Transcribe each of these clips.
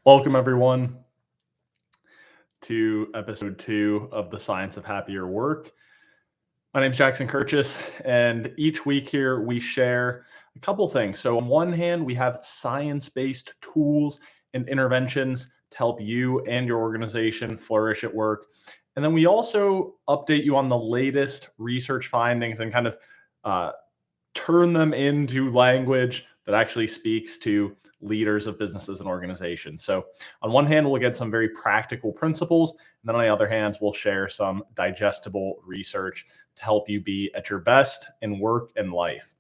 Welcome, everyone, to episode 2 of the Science of Happier Work. My name is Jackson Kirchis, and each week here we share a couple things. So, on one hand, we have science-based tools and interventions to help you and your organization flourish at work. And then we also update you on the latest research findings and kind of uh, turn them into language that actually speaks to leaders of businesses and organizations. So on one hand, we'll get some very practical principles, and then on the other hand, we'll share some digestible research to help you be at your best in work and life.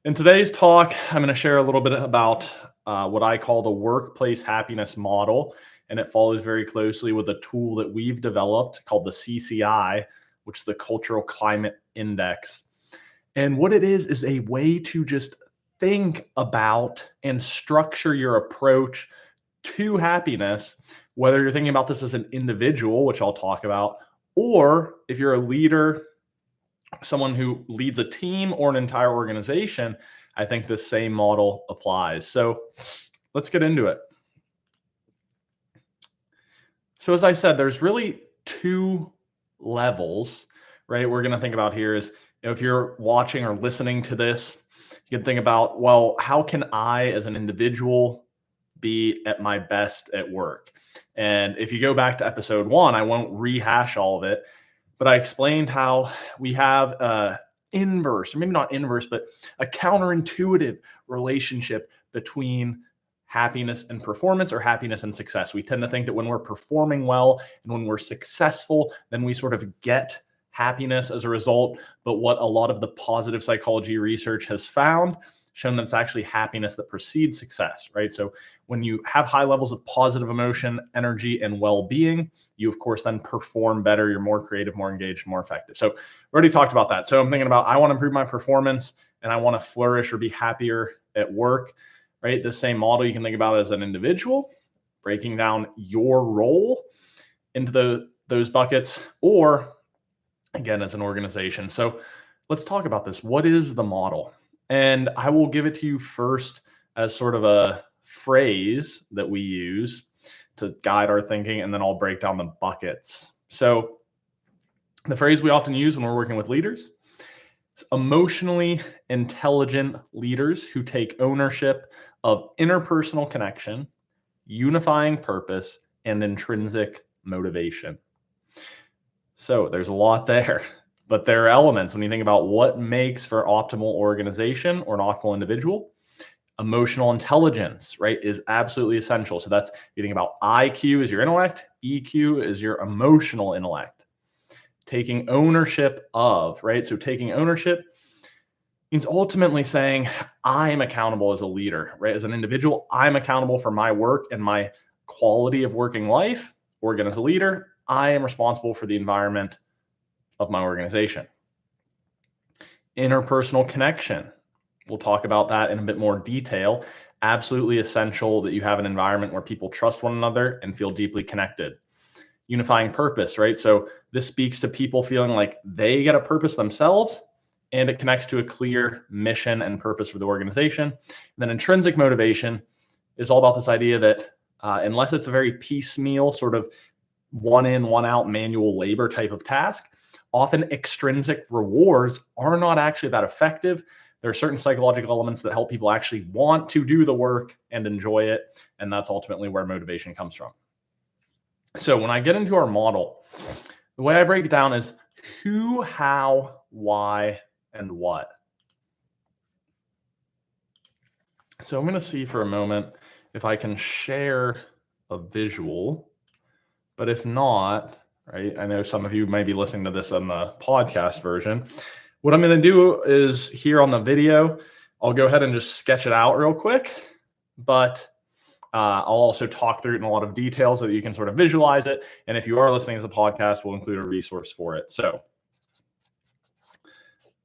In today's talk, I'm going to share a little bit about what I call the workplace happiness model, and it follows very closely with a tool that we've developed called the CCI, which is the Cultural Climate Index. And what it is a way to just think about and structure your approach to happiness, whether you're thinking about this as an individual, which I'll talk about, or if you're a leader, someone who leads a team or an entire organization, I think this same model applies. So let's get into it. So as I said, there's really two levels, right? We're going to think about here is, if you're watching or listening to this, you can think about, well, how can I as an individual be at my best at work? And if you go back to episode 1, I won't rehash all of it, but I explained how we have a inverse, or maybe not inverse, but a counterintuitive relationship between happiness and performance, or happiness and success. We tend to think that when we're performing well and when we're successful, then we sort of get happiness as a result. But what a lot of the positive psychology research has found, shown that it's actually happiness that precedes success, right? So when you have high levels of positive emotion, energy, and well-being, you of course then perform better. You're more creative, more engaged, more effective. So we already talked about that. So I'm thinking about, I want to improve my performance and I want to flourish or be happier at work, right? The same model you can think about as an individual, breaking down your role into those buckets, or again, as an organization. So let's talk about this. What is the model? And I will give it to you first as sort of a phrase that we use to guide our thinking, and then I'll break down the buckets. So the phrase we often use when we're working with leaders is emotionally intelligent leaders who take ownership of interpersonal connection, unifying purpose, and intrinsic motivation. So there's a lot there, but there are elements when you think about what makes for optimal organization or an optimal individual. Emotional intelligence, right, is absolutely essential. So that's, you think about IQ is your intellect, EQ is your emotional intellect. Taking ownership of, right? So taking ownership means ultimately saying, I'm accountable as a leader, right? As an individual, I'm accountable for my work and my quality of working life. Or again, as a leader, I am responsible for the environment of my organization. Interpersonal connection. We'll talk about that in a bit more detail. Absolutely essential that you have an environment where people trust one another and feel deeply connected. Unifying purpose, right? So this speaks to people feeling like they get a purpose themselves, and it connects to a clear mission and purpose for the organization. And then intrinsic motivation is all about this idea that unless it's a very piecemeal sort of one in, one out manual labor type of task, often extrinsic rewards are not actually that effective. There are certain psychological elements that help people actually want to do the work and enjoy it. And that's ultimately where motivation comes from. So when I get into our model, the way I break it down is who, how, why, and what. So I'm going to see for a moment if I can share a visual. But if not, right, I know some of you may be listening to this on the podcast version. What I'm going to do is here on the video, I'll go ahead and just sketch it out real quick. But I'll also talk through it in a lot of detail so that you can sort of visualize it. And if you are listening to the podcast, we'll include a resource for it. So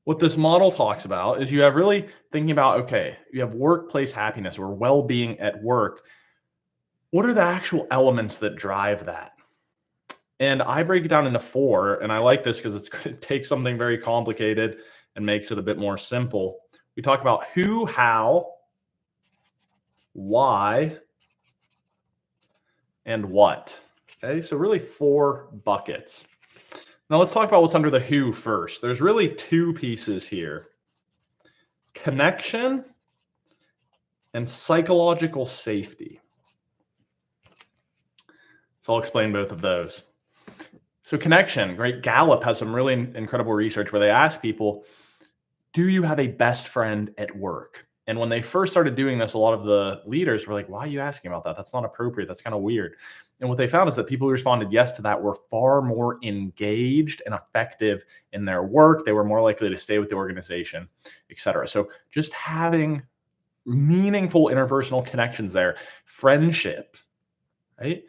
what this model talks about is you have really thinking about, okay, you have workplace happiness or well-being at work. What are the actual elements that drive that? And I break it down into 4, and I like this because it takes something very complicated and makes it a bit more simple. We talk about who, how, why, and what. Okay, so really 4 buckets. Now let's talk about what's under the who first. There's really 2 pieces here: connection and psychological safety. So I'll explain both of those. So connection, right? Gallup has some really incredible research where they ask people, do you have a best friend at work? And when they first started doing this, a lot of the leaders were like, why are you asking about that? That's not appropriate. That's kind of weird. And what they found is that people who responded yes to that were far more engaged and effective in their work. They were more likely to stay with the organization, et cetera. So just having meaningful interpersonal connections there, friendship, right,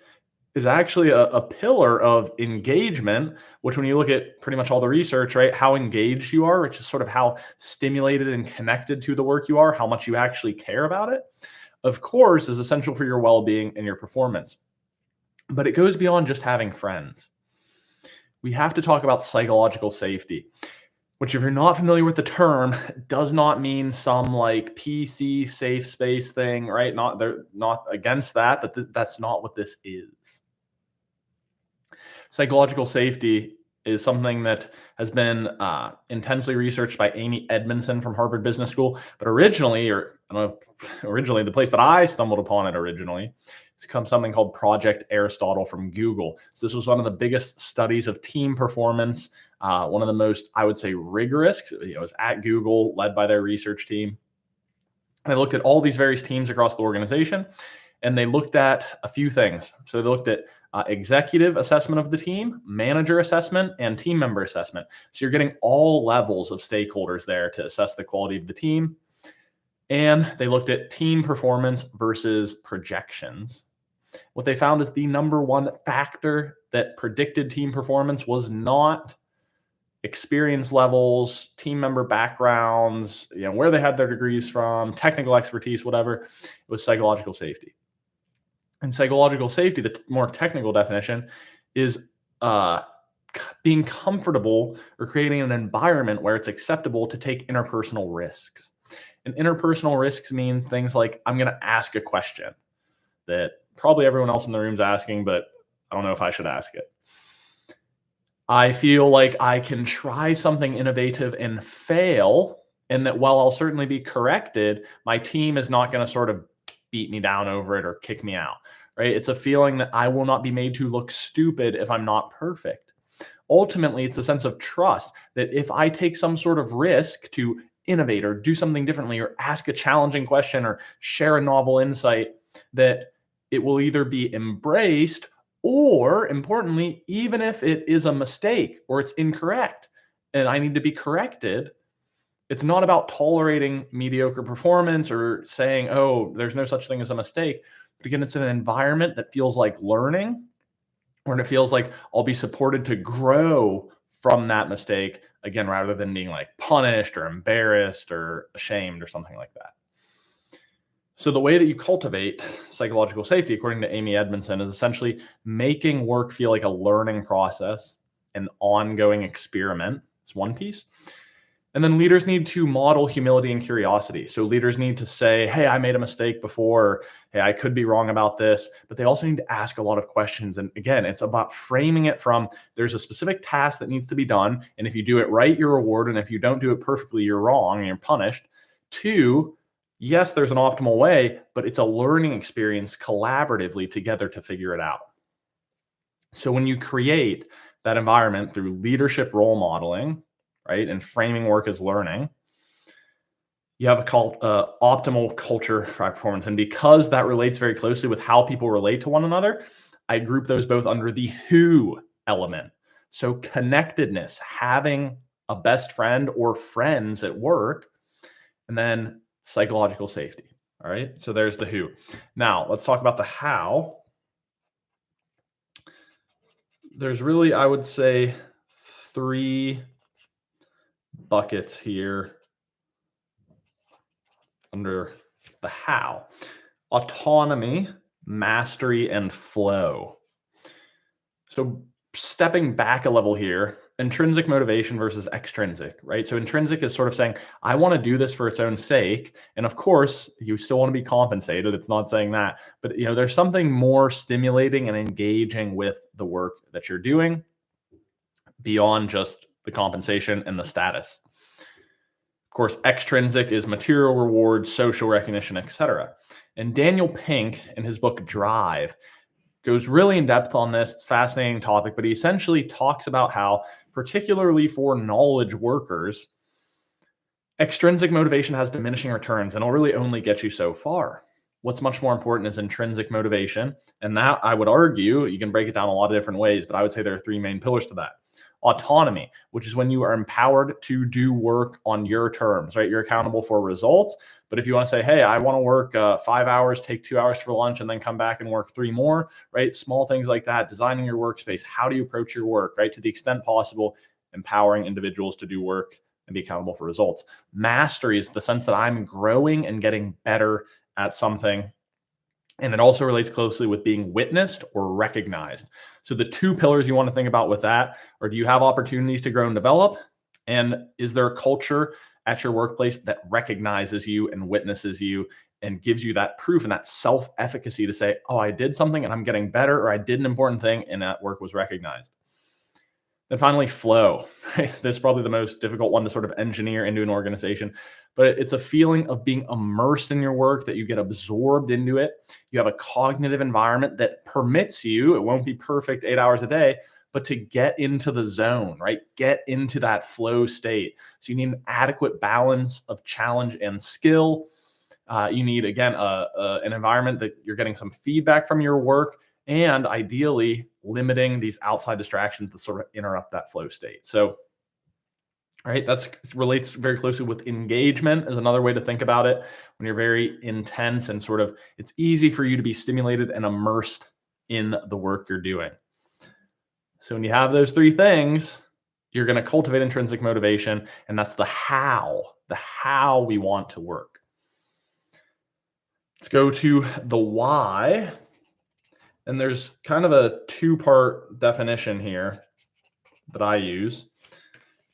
is actually a pillar of engagement, which when you look at pretty much all the research, right, how engaged you are, which is sort of how stimulated and connected to the work you are, how much you actually care about it, of course, is essential for your well-being and your performance. But it goes beyond just having friends. We have to talk about psychological safety, which if you're not familiar with the term, does not mean some like PC safe space thing, right? They're not against that, but that's not what this is. Psychological safety is something that has been intensely researched by Amy Edmondson from Harvard Business School. But originally, or I don't know, originally the place that I stumbled upon it originally, it's come something called Project Aristotle from Google. So this was one of the biggest studies of team performance, one of the most, I would say, rigorous. It was at Google, led by their research team. And they looked at all these various teams across the organization, and they looked at a few things. So they looked at executive assessment of the team, manager assessment, and team member assessment. So you're getting all levels of stakeholders there to assess the quality of the team. And they looked at team performance versus projections. What they found is the number one factor that predicted team performance was not experience levels, team member backgrounds, where they had their degrees from, technical expertise, whatever. It was psychological safety. And psychological safety, the more technical definition, is being comfortable or creating an environment where it's acceptable to take interpersonal risks. And interpersonal risks means things like, I'm going to ask a question that probably everyone else in the room is asking, but I don't know if I should ask it. I feel like I can try something innovative and fail, and that while I'll certainly be corrected, my team is not going to sort of beat me down over it or kick me out, right? It's a feeling that I will not be made to look stupid if I'm not perfect. Ultimately, it's a sense of trust that if I take some sort of risk to innovate or do something differently or ask a challenging question or share a novel insight, that it will either be embraced or, importantly, even if it is a mistake or it's incorrect and I need to be corrected, it's not about tolerating mediocre performance or saying, oh, there's no such thing as a mistake. But again, it's an environment that feels like learning, or it feels like I'll be supported to grow from that mistake, again, rather than being like punished or embarrassed or ashamed or something like that. So the way that you cultivate psychological safety, according to Amy Edmondson, is essentially making work feel like a learning process, an ongoing experiment. It's one piece. And then leaders need to model humility and curiosity. So leaders need to say, hey, I made a mistake before, or, hey, I could be wrong about this. But they also need to ask a lot of questions. And again, it's about framing it from there's a specific task that needs to be done. And if you do it right, you're rewarded. And if you don't do it perfectly, you're wrong and you're punished. Two, yes, there's an optimal way, but it's a learning experience collaboratively together to figure it out. So when you create that environment through leadership role modeling, right, and framing work as learning, you have a optimal culture for high performance. And because that relates very closely with how people relate to one another, I group those both under the who element. So connectedness, having a best friend or friends at work, and then psychological safety. All right, so there's the who. Now let's talk about the how. There's really, I would say, 3 buckets here under the how: autonomy, mastery, and flow. So stepping back a level here, intrinsic motivation versus extrinsic, right? So intrinsic is sort of saying, I want to do this for its own sake. And of course, you still want to be compensated. It's not saying that, but there's something more stimulating and engaging with the work that you're doing beyond just the compensation and the status. Of course, extrinsic is material rewards, social recognition, etc. And Daniel Pink, in his book Drive, goes really in depth on this. It's a fascinating topic, but he essentially talks about how, particularly for knowledge workers, extrinsic motivation has diminishing returns and it'll really only get you so far. What's much more important is intrinsic motivation. And that, I would argue, you can break it down a lot of different ways, but I would say there are three main pillars to that. Autonomy, which is when you are empowered to do work on your terms, right? You're accountable for results. But if you want to say, hey, I want to work 5 hours, take 2 hours for lunch, and then come back and work 3 more, right? Small things like that, designing your workspace, how do you approach your work, right? To the extent possible, empowering individuals to do work and be accountable for results. Mastery is the sense that I'm growing and getting better at something. And it also relates closely with being witnessed or recognized. So the two pillars you want to think about with that are, do you have opportunities to grow and develop? And is there a culture at your workplace that recognizes you and witnesses you and gives you that proof and that self-efficacy to say, oh, I did something and I'm getting better, or I did an important thing and that work was recognized? Then finally, flow. Right? This is probably the most difficult one to sort of engineer into an organization, but it's a feeling of being immersed in your work, that you get absorbed into it. You have a cognitive environment that permits you, it won't be perfect 8 hours a day, but to get into the zone, right? Get into that flow state. So you need an adequate balance of challenge and skill. You need, again, an environment that you're getting some feedback from your work, and ideally limiting these outside distractions to sort of interrupt that flow state. So, all right, that relates very closely with engagement is another way to think about it. When you're very intense and sort of, it's easy for you to be stimulated and immersed in the work you're doing. So when you have those three things, you're going to cultivate intrinsic motivation, and that's the how we want to work. Let's go to the why. And there's kind of a two-part definition here that I use.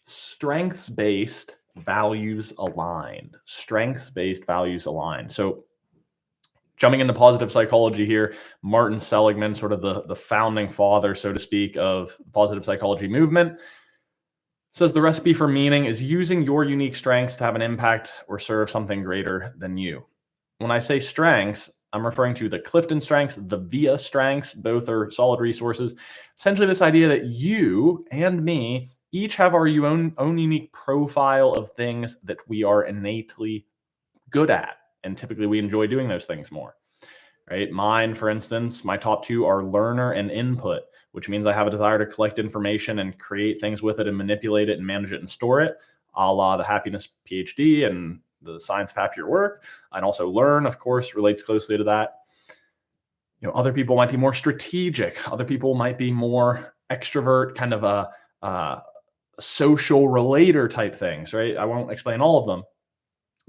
Strengths-based, values aligned. Strengths-based, values aligned. So jumping into positive psychology here, Martin Seligman, sort of the founding father, so to speak, of the positive psychology movement, says the recipe for meaning is using your unique strengths to have an impact or serve something greater than you. When I say strengths, I'm referring to the Clifton strengths, the VIA strengths. Both are solid resources. Essentially, this idea that you and me each have our own unique profile of things that we are innately good at. And typically we enjoy doing those things more, right? Mine, for instance, my top two are learner and input, which means I have a desire to collect information and create things with it and manipulate it and manage it and store it, a la the happiness PhD and the science of happier work. And also learn, of course, relates closely to that. Other people might be more strategic. Other people might be more extrovert, kind of a social relator type things, right? I won't explain all of them,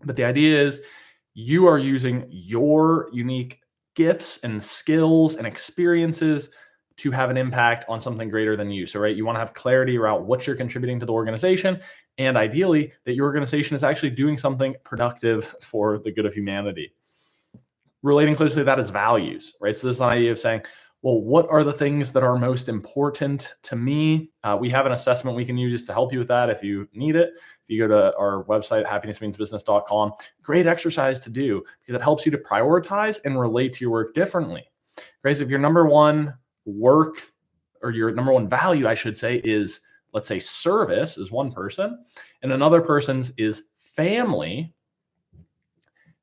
but the idea is you are using your unique gifts and skills and experiences to have an impact on something greater than you. So, right, you want to have clarity around what you're contributing to the organization, and ideally that your organization is actually doing something productive for the good of humanity. Relating closely to that is values, right? So this is an idea of saying, well, what are the things that are most important to me? We have an assessment we can use to help you with that if you need it. If you go to our website, happinessmeansbusiness.com, great exercise to do because it helps you to prioritize and relate to your work differently. Right? So if your number one work, or your number one value, I should say, is, let's say, service is one person, and another person's is family,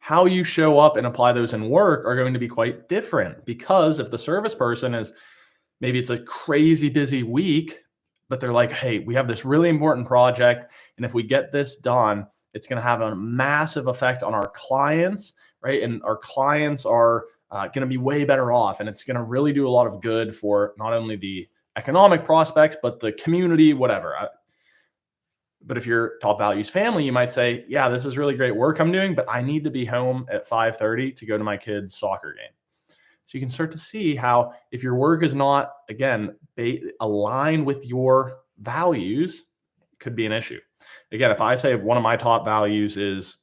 how you show up and apply those in work are going to be quite different. Because if the service person is, maybe it's a crazy busy week, but they're like, hey, we have this really important project, and if we get this done, it's going to have a massive effect on our clients, right? And our clients are going to be way better off, and it's going to really do a lot of good for not only the economic prospects, but the community, whatever. But if your top values family, you might say, yeah, this is really great work I'm doing, but I need to be home at 5:30 to go to my kid's soccer game. So you can start to see how, if your work is not, again, aligned with your values could be an issue. Again, if I say one of my top values is,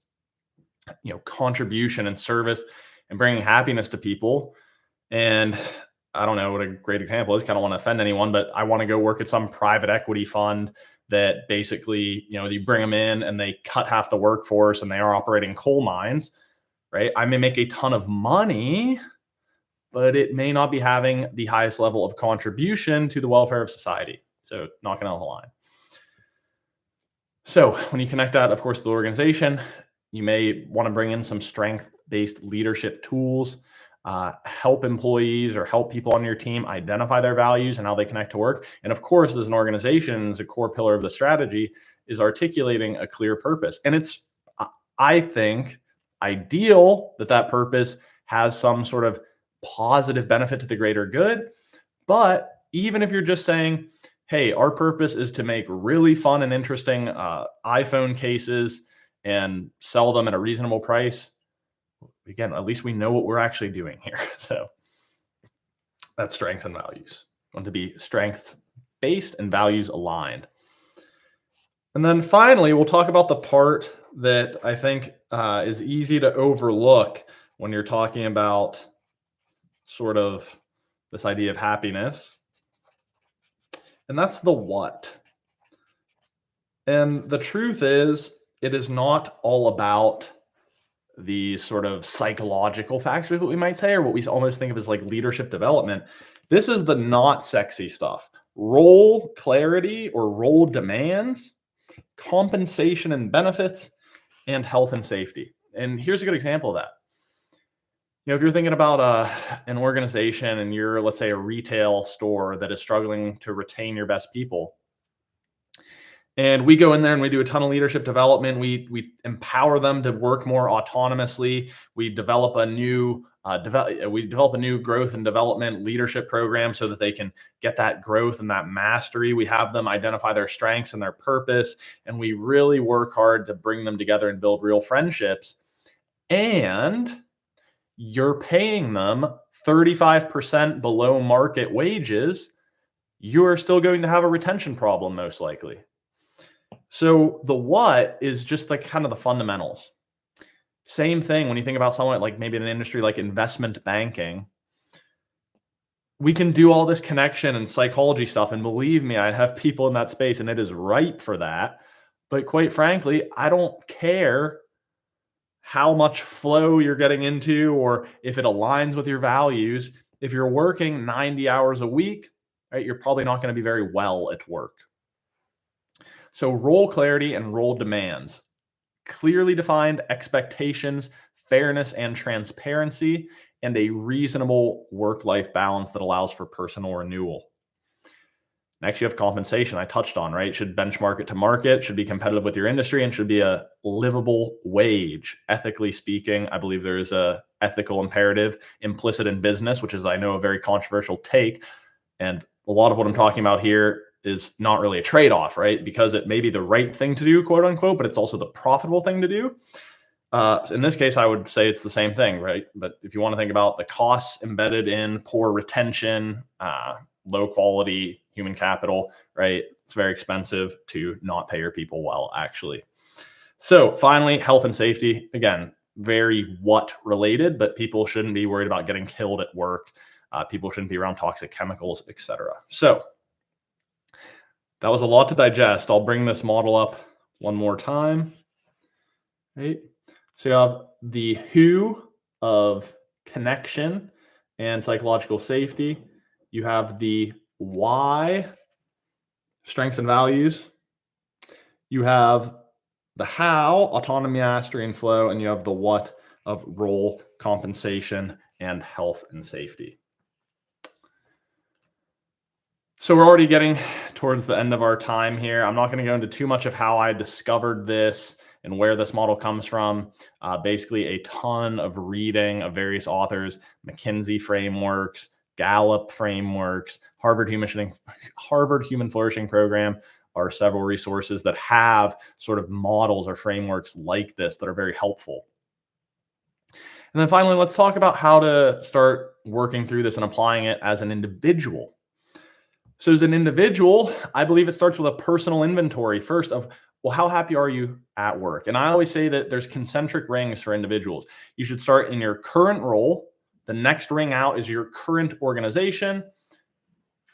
contribution and service and bringing happiness to people, and I don't know what a great example is. I don't want to offend anyone, but I want to go work at some private equity fund that basically, you bring them in and they cut half the workforce and they are operating coal mines, right? I may make a ton of money, but it may not be having the highest level of contribution to the welfare of society. So not going to align. So when you connect that, of course, to the organization, you may want to bring in some strength-based leadership tools, help employees or help people on your team identify their values and how they connect to work. And of course, as an organization, as a core pillar of the strategy is articulating a clear purpose. And it's, I think, ideal that purpose has some sort of positive benefit to the greater good. But even if you're just saying, hey, our purpose is to make really fun and interesting iPhone cases and sell them at a reasonable price, again, at least we know what we're actually doing here. So that's strengths and values. We want to be strength-based and values aligned. And then finally, we'll talk about the part that I think is easy to overlook when you're talking about sort of this idea of happiness. And that's the what. And the truth is, it is not all about the sort of psychological factors, what we might say, or what we almost think of as like leadership development. This is the not sexy stuff. Role clarity or role demands, compensation and benefits, and health and safety. And here's a good example of that. If you're thinking about an organization and you're, let's say, a retail store that is struggling to retain your best people, and we go in there and we do a ton of leadership development. We empower them to work more autonomously. We develop a new growth and development leadership program so that they can get that growth and that mastery. We have them identify their strengths and their purpose, and we really work hard to bring them together and build real friendships. And you're paying them 35% below market wages, you are still going to have a retention problem, most likely. So the what is just like kind of the fundamentals. Same thing when you think about someone like maybe in an industry like investment banking. We can do all this connection and psychology stuff. And believe me, I have people in that space and it is ripe for that. But quite frankly, I don't care how much flow you're getting into or if it aligns with your values. If you're working 90 hours a week, right, you're probably not going to be very well at work. So role clarity and role demands, clearly defined expectations, fairness and transparency, and a reasonable work-life balance that allows for personal renewal. Next, you have compensation. I touched on, right? Should benchmark it to market, should be competitive with your industry, and should be a livable wage. Ethically speaking, I believe there is a ethical imperative implicit in business, which is, I know, a very controversial take. And a lot of what I'm talking about here is not really a trade-off, right? Because it may be the right thing to do, quote unquote, but it's also the profitable thing to do. In this case, I would say it's the same thing, right? But if you want to think about the costs embedded in poor retention, low quality human capital, right? It's very expensive to not pay your people well, actually. So finally, health and safety, again, very what related, but people shouldn't be worried about getting killed at work. People shouldn't be around toxic chemicals, etc. So that was a lot to digest. I'll bring this model up one more time. Right? So you have the who of connection and psychological safety. You have the why, strengths and values. You have the how, autonomy, mastery, and flow. And you have the what of role, compensation, and health and safety. So we're already getting towards the end of our time here. I'm not going to go into too much of how I discovered this and where this model comes from. Basically, a ton of reading of various authors, McKinsey frameworks, Gallup frameworks, Harvard Human Flourishing Program are several resources that have sort of models or frameworks like this that are very helpful. And then finally, let's talk about how to start working through this and applying it as an individual. So as an individual, I believe it starts with a personal inventory first of, well, how happy are you at work? And I always say that there's concentric rings for individuals. You should start in your current role. The next ring out is your current organization.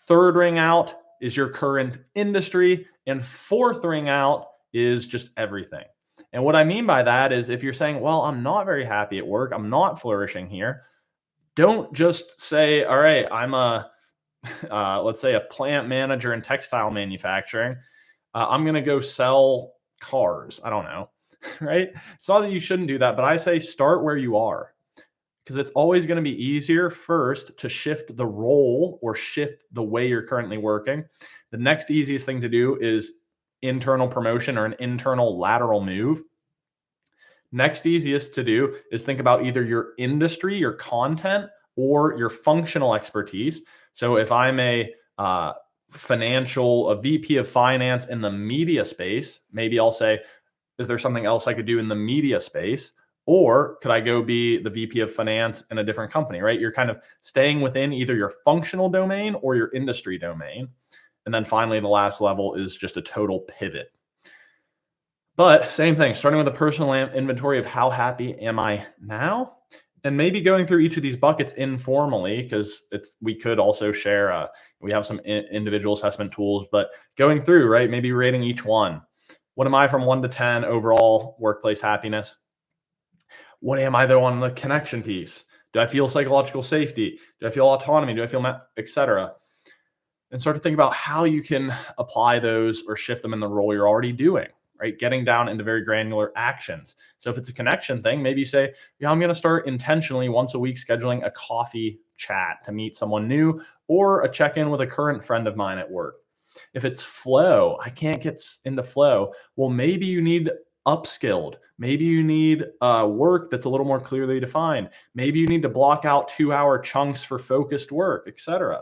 Third ring out is your current industry. And fourth ring out is just everything. And what I mean by that is if you're saying, well, I'm not very happy at work, I'm not flourishing here, don't just say, all right, I'm a let's say a plant manager in textile manufacturing. I'm going to go sell cars. I don't know, right? It's not that you shouldn't do that, but I say start where you are because it's always going to be easier first to shift the role or shift the way you're currently working. The next easiest thing to do is internal promotion or an internal lateral move. Next easiest to do is think about either your industry, your content, or your functional expertise. So if I'm a VP of finance in the media space, maybe I'll say, is there something else I could do in the media space? Or could I go be the VP of finance in a different company, right? You're kind of staying within either your functional domain or your industry domain. And then finally, the last level is just a total pivot. But same thing, starting with a personal inventory of how happy am I now? And maybe going through each of these buckets informally, because we could also share, we have some individual assessment tools, but going through, right, maybe rating each one. What am I from 1 to 10 overall workplace happiness? What am I though on the connection piece? Do I feel psychological safety? Do I feel autonomy? Do I feel, et cetera? And start to think about how you can apply those or shift them in the role you're already doing, right? Getting down into very granular actions. So if it's a connection thing, maybe you say, yeah, I'm going to start intentionally once a week scheduling a coffee chat to meet someone new or a check-in with a current friend of mine at work. If it's flow, I can't get into flow. Well, maybe you need upskilled. Maybe you need work that's a little more clearly defined. Maybe you need to block out 2-hour chunks for focused work, etc.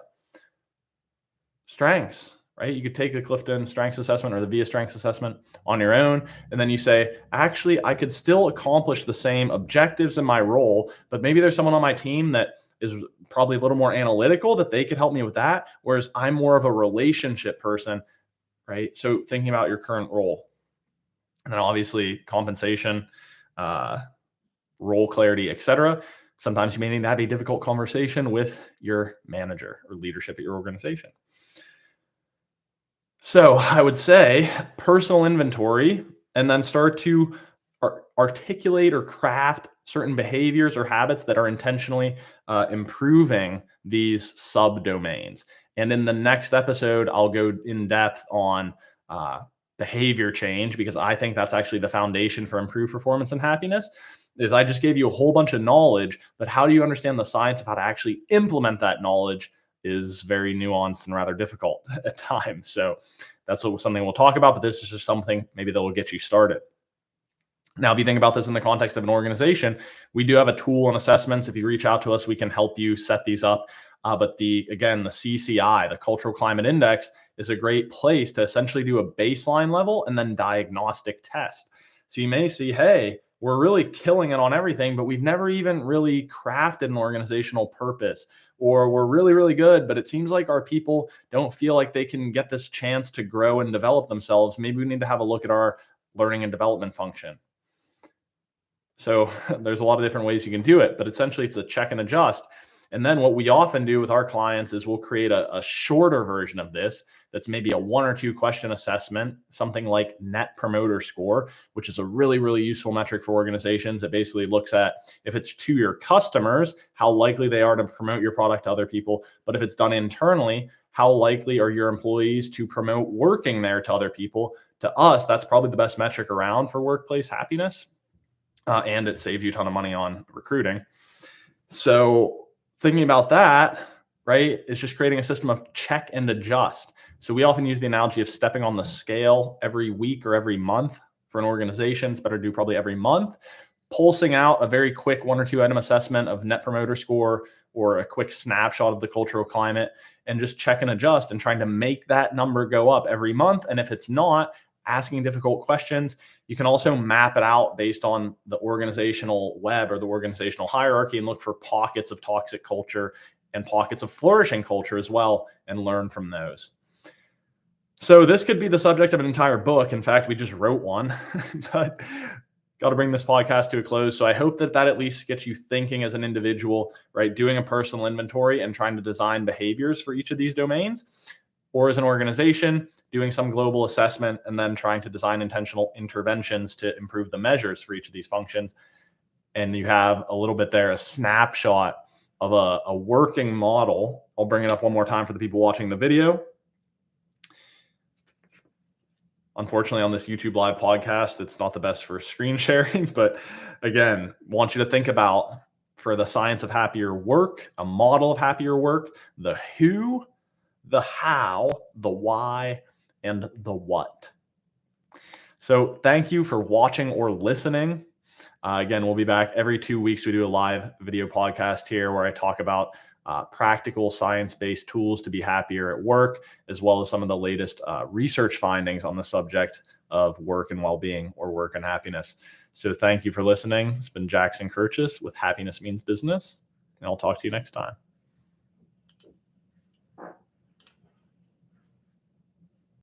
Strengths, right? You could take the Clifton Strengths Assessment or the VIA Strengths Assessment on your own. And then you say, actually, I could still accomplish the same objectives in my role, but maybe there's someone on my team that is probably a little more analytical that they could help me with that. Whereas I'm more of a relationship person, right? So thinking about your current role. And then obviously compensation, role clarity, etc. Sometimes you may need to have a difficult conversation with your manager or leadership at your organization. So I would say personal inventory and then start to articulate or craft certain behaviors or habits that are intentionally improving these subdomains. And in the next episode, I'll go in depth on behavior change because I think that's actually the foundation for improved performance and happiness. Is I just gave you a whole bunch of knowledge, but how do you understand the science of how to actually implement that knowledge is very nuanced and rather difficult at times. So that's something we'll talk about, but this is just something maybe that will get you started. Now, if you think about this in the context of an organization, we do have a tool and assessments. If you reach out to us, we can help you set these up. But the CCI, the Cultural Climate Index, is a great place to essentially do a baseline level and then diagnostic test. So you may see, hey, we're really killing it on everything, but we've never even really crafted an organizational purpose, or we're really, really good, but it seems like our people don't feel like they can get this chance to grow and develop themselves. Maybe we need to have a look at our learning and development function. So there's a lot of different ways you can do it, but essentially it's a check and adjust. And then what we often do with our clients is we'll create a shorter version of this that's maybe a 1 or 2 question assessment, something like Net Promoter Score, which is a really, really useful metric for organizations. It basically looks at if it's to your customers, how likely they are to promote your product to other people. But if it's done internally, how likely are your employees to promote working there to other people? To us, that's probably the best metric around for workplace happiness. And it saves you a ton of money on recruiting. So thinking about that, right, is just creating a system of check and adjust. So we often use the analogy of stepping on the scale every week or every month. For an organization, it's better to do probably every month, pulsing out a very quick 1 or 2 item assessment of Net Promoter Score or a quick snapshot of the cultural climate and just check and adjust and trying to make that number go up every month. And if it's not, asking difficult questions. You can also map it out based on the organizational web or the organizational hierarchy and look for pockets of toxic culture and pockets of flourishing culture as well, and learn from those. So this could be the subject of an entire book. In fact, we just wrote one, but got to bring this podcast to a close. So I hope that at least gets you thinking as an individual, right? Doing a personal inventory and trying to design behaviors for each of these domains, or as an organization, doing some global assessment and then trying to design intentional interventions to improve the measures for each of these functions. And you have a little bit there, a snapshot of a working model. I'll bring it up one more time for the people watching the video. Unfortunately, on this YouTube live podcast, it's not the best for screen sharing, but again, want you to think about, for the science of happier work, a model of happier work, the who, the how, the why, and the what. So thank you for watching or listening. Again, we'll be back every 2 weeks. We do a live video podcast here where I talk about practical science-based tools to be happier at work, as well as some of the latest research findings on the subject of work and well-being, or work and happiness. So thank you for listening. It's been Jackson Kirchis with Happiness Means Business, and I'll talk to you next time.